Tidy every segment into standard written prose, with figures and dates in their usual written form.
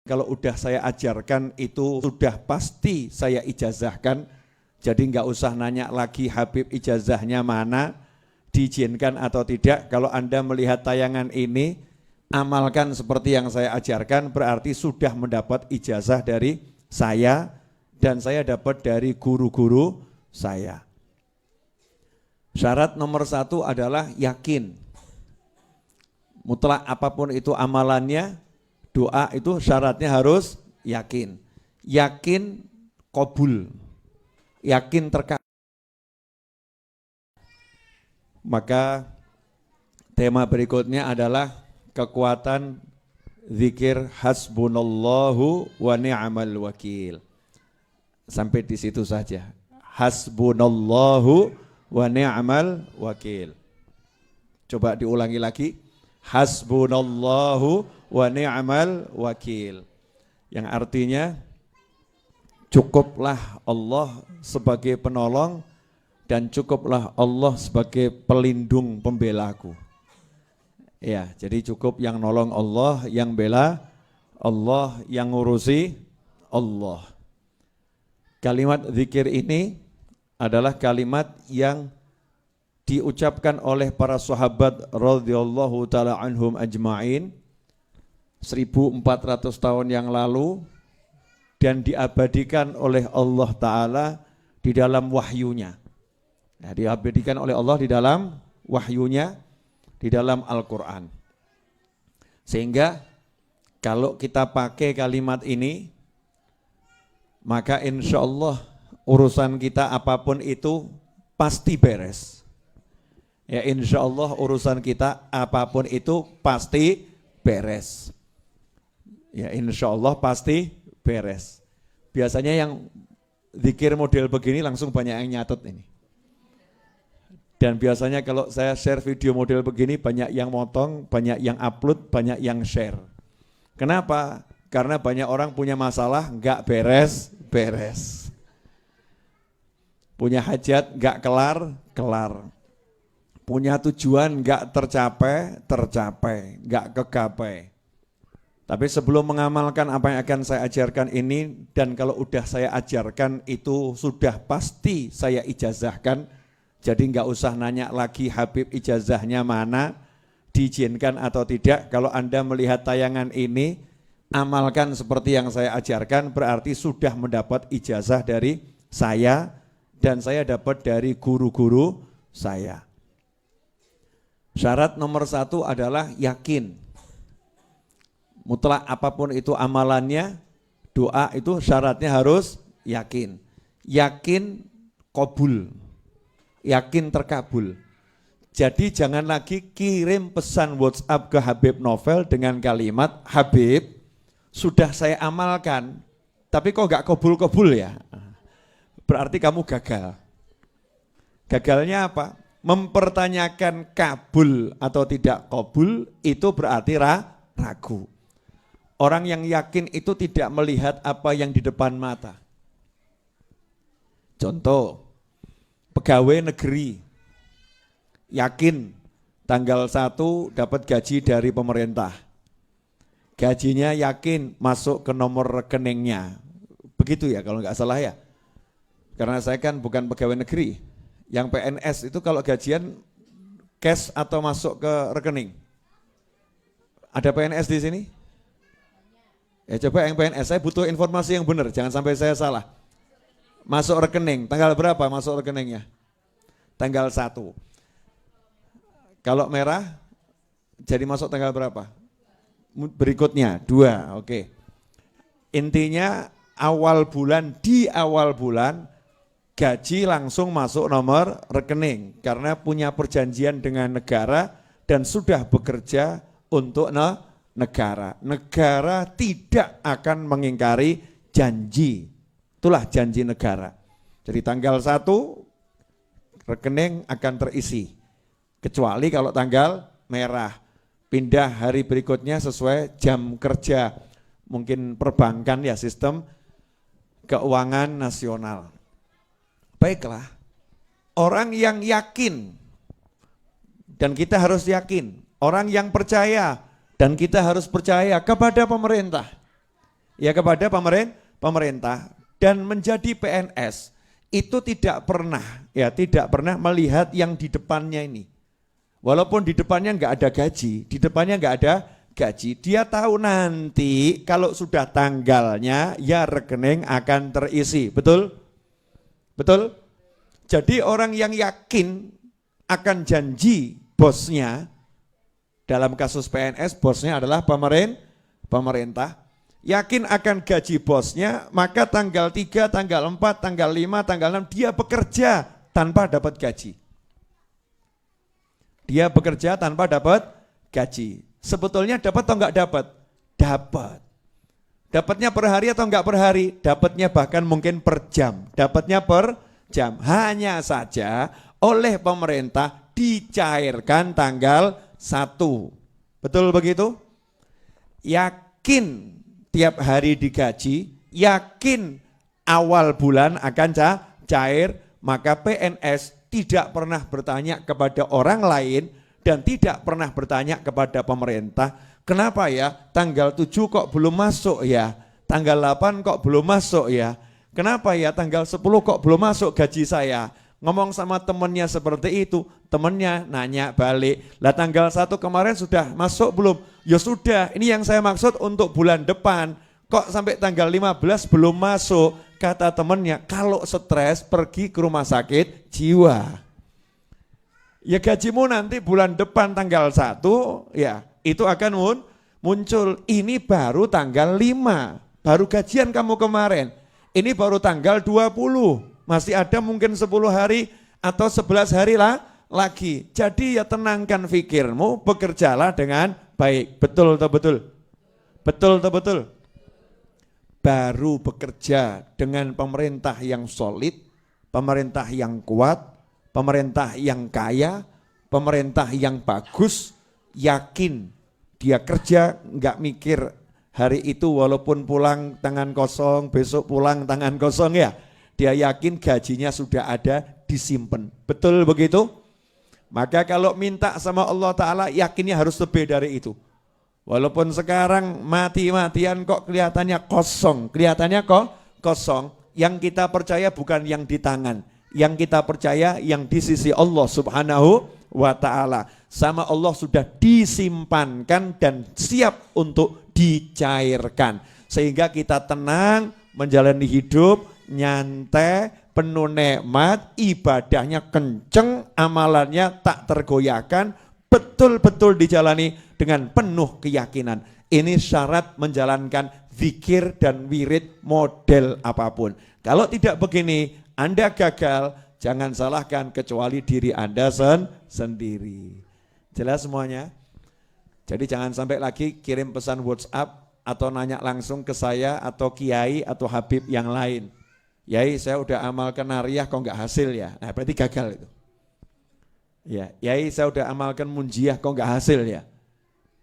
Kalau udah saya ajarkan itu sudah pasti saya ijazahkan, jadi nggak usah nanya lagi Habib ijazahnya mana, diizinkan atau tidak. Kalau Anda melihat tayangan ini, amalkan seperti yang saya ajarkan, berarti sudah mendapat ijazah dari saya dan saya dapat dari guru-guru saya. Syarat nomor 1 adalah yakin. Mutlak apapun itu amalannya, doa itu syaratnya harus yakin. Yakin qabul. Yakin terkabul. Maka tema berikutnya adalah kekuatan zikir hasbunallahu wa ni'mal wakil. Sampai di situ saja. Hasbunallahu wa ni'mal wakil. Coba diulangi lagi. Hasbunallahu wa ni'mal wakil. Yang artinya cukuplah Allah sebagai penolong dan cukuplah Allah sebagai pelindung pembelaku. Ya, jadi cukup yang nolong Allah, yang bela Allah, yang ngurusi Allah. Kalimat zikir ini adalah kalimat yang diucapkan oleh para sahabat radhiyallahu taala anhum ajma'in 1400 tahun yang lalu dan diabadikan oleh Allah taala di dalam wahyunya. Nah, diabadikan oleh Allah di dalam wahyunya, di dalam Al-Qur'an. Sehingga kalau kita pakai kalimat ini, maka insya Allah urusan kita apapun itu pasti beres. Ya insya Allah urusan kita apapun itu pasti beres. Ya insya Allah pasti beres. Biasanya yang zikir model begini langsung banyak yang nyatet ini. Dan biasanya kalau saya share video model begini banyak yang motong, banyak yang upload, banyak yang share. Kenapa? Karena banyak orang punya masalah nggak beres-beres. Punya hajat nggak kelar-kelar. Punya tujuan nggak tercapai, nggak kegapai. Tapi sebelum mengamalkan apa yang akan saya ajarkan ini, dan kalau udah saya ajarkan itu sudah pasti saya ijazahkan, jadi nggak usah nanya lagi Habib ijazahnya mana, diizinkan atau tidak. Kalau Anda melihat tayangan ini, amalkan seperti yang saya ajarkan, berarti sudah mendapat ijazah dari saya, dan saya dapat dari guru-guru saya. Syarat nomor 1 adalah yakin. Mutlak apapun itu amalannya, doa itu syaratnya harus yakin. Yakin qabul. Yakin terkabul. Jadi jangan lagi kirim pesan WhatsApp ke Habib Novel dengan kalimat, Habib, sudah saya amalkan, tapi kok gak kabul-kabul ya? Berarti kamu gagal. Gagalnya apa? Mempertanyakan kabul atau tidak kabul itu berarti ragu. Orang yang yakin itu tidak melihat apa yang di depan mata. Contoh, pegawai negeri yakin tanggal 1 dapat gaji dari pemerintah. Gajinya yakin masuk ke nomor rekeningnya. Begitu ya kalau nggak salah ya. Karena saya kan bukan pegawai negeri. Yang PNS itu kalau gajian cash atau masuk ke rekening? Ada PNS di sini? Ya coba yang PNS, saya butuh informasi yang benar, jangan sampai saya salah. Masuk rekening, tanggal berapa masuk rekeningnya? Tanggal 1. Kalau merah, jadi masuk tanggal berapa? Berikutnya, 2, oke. Intinya di awal bulan, gaji langsung masuk nomor rekening karena punya perjanjian dengan negara dan sudah bekerja untuk negara. Negara tidak akan mengingkari janji. Itulah janji negara. Jadi tanggal 1 rekening akan terisi. Kecuali kalau tanggal merah. Pindah hari berikutnya sesuai jam kerja. Mungkin perbankan ya, sistem keuangan nasional. Baiklah, orang yang yakin, dan kita harus yakin, orang yang percaya, dan kita harus percaya kepada pemerintah. Ya kepada pemerintah. Dan menjadi PNS itu tidak pernah melihat yang di depannya ini. Walaupun di depannya nggak ada gaji, dia tahu nanti kalau sudah tanggalnya ya rekening akan terisi, betul? Betul? Jadi orang yang yakin akan janji bosnya, dalam kasus PNS bosnya adalah pemerintah, yakin akan gaji bosnya, maka tanggal 3, tanggal 4, tanggal 5, tanggal 6 dia bekerja tanpa dapat gaji. Dia bekerja tanpa dapat gaji. Sebetulnya dapat atau enggak dapat? Dapat. Dapatnya per hari atau enggak per hari? Dapatnya bahkan mungkin per jam. Dapatnya per jam. Hanya saja oleh pemerintah dicairkan tanggal 1. Betul begitu? Yakin tiap hari digaji, yakin awal bulan akan cair, maka PNS tidak pernah bertanya kepada orang lain dan tidak pernah bertanya kepada pemerintah, kenapa ya tanggal 7 kok belum masuk ya, tanggal 8 kok belum masuk ya, kenapa ya tanggal 10 kok belum masuk gaji saya. Ngomong sama temennya seperti itu, temennya nanya balik, lah tanggal 1 kemarin sudah masuk belum? Ya sudah, ini yang saya maksud untuk bulan depan, kok sampai tanggal 15 belum masuk? Kata temennya, kalau stres pergi ke rumah sakit jiwa. Ya gajimu nanti bulan depan tanggal 1, ya itu akan muncul. Ini baru tanggal 5, baru gajian kamu kemarin, ini baru tanggal 20. Masih ada mungkin 10 hari atau 11 hari lagi. Jadi ya tenangkan pikirmu, bekerjalah dengan baik. Betul atau betul? Betul atau betul? Baru bekerja dengan pemerintah yang solid, pemerintah yang kuat, pemerintah yang kaya, pemerintah yang bagus, yakin dia kerja nggak mikir hari itu walaupun pulang tangan kosong, besok pulang tangan kosong ya. Dia yakin gajinya sudah ada, disimpan. Betul begitu? Maka kalau minta sama Allah Ta'ala, yakinnya harus lebih dari itu. Walaupun sekarang mati-matian kok kelihatannya kosong, kosong. Yang kita percaya bukan yang di tangan, yang kita percaya yang di sisi Allah Subhanahu wa Ta'ala. Sama Allah sudah disimpankan dan siap untuk dicairkan. Sehingga kita tenang menjalani hidup, nyantai, penuh nikmat, ibadahnya kenceng, amalannya tak tergoyahkan, betul-betul dijalani dengan penuh keyakinan. Ini syarat menjalankan zikir dan wirid model apapun. Kalau tidak begini, Anda gagal, jangan salahkan kecuali diri Anda sendiri. Jelas semuanya? Jadi jangan sampai lagi kirim pesan WhatsApp atau nanya langsung ke saya atau kiai atau habib yang lain. Yai saya udah amalkan nariyah kok nggak hasil ya, nah berarti gagal itu. Ya, Yai saya udah amalkan munjiah kok nggak hasil ya.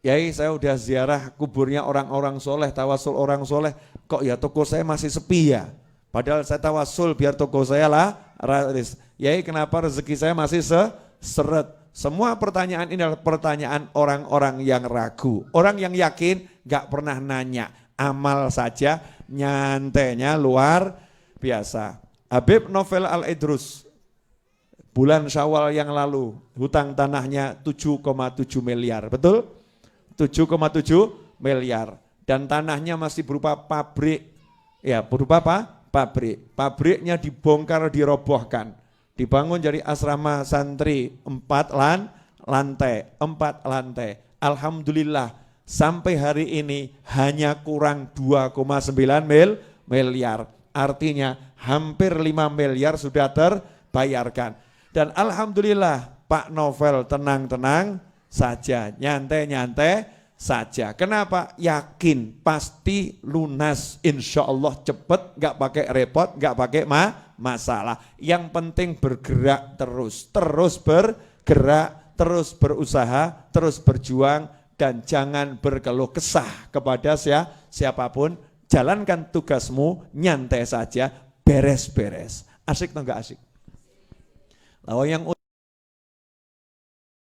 Yai saya udah ziarah kuburnya orang-orang soleh, tawasul orang soleh, kok ya toko saya masih sepi ya. Padahal saya tawasul biar toko saya laris. Yai kenapa rezeki saya masih seret? Semua pertanyaan ini adalah pertanyaan orang-orang yang ragu. Orang yang yakin nggak pernah nanya, amal saja, nyantainya luar biasa. Habib Novel Al-Idrus bulan Syawal yang lalu hutang tanahnya 7,7 miliar, betul? 7,7 miliar dan tanahnya masih berupa pabrik. Ya, berupa apa? Pabrik. Pabriknya dibongkar, dirobohkan. Dibangun jadi asrama santri 4 lantai. Alhamdulillah sampai hari ini hanya kurang 2,9 miliar. Artinya hampir 5 miliar sudah terbayarkan. Dan alhamdulillah Pak Novel tenang-tenang saja, nyantai-nyantai saja. Kenapa? Yakin pasti lunas, insya Allah cepat, gak pakai repot, gak pakai masalah. Yang penting bergerak terus bergerak, terus berusaha, terus berjuang, dan jangan berkeluh kesah kepada siapapun. Jalankan tugasmu, nyantai saja, beres-beres. Asik atau enggak asik? Lalu yang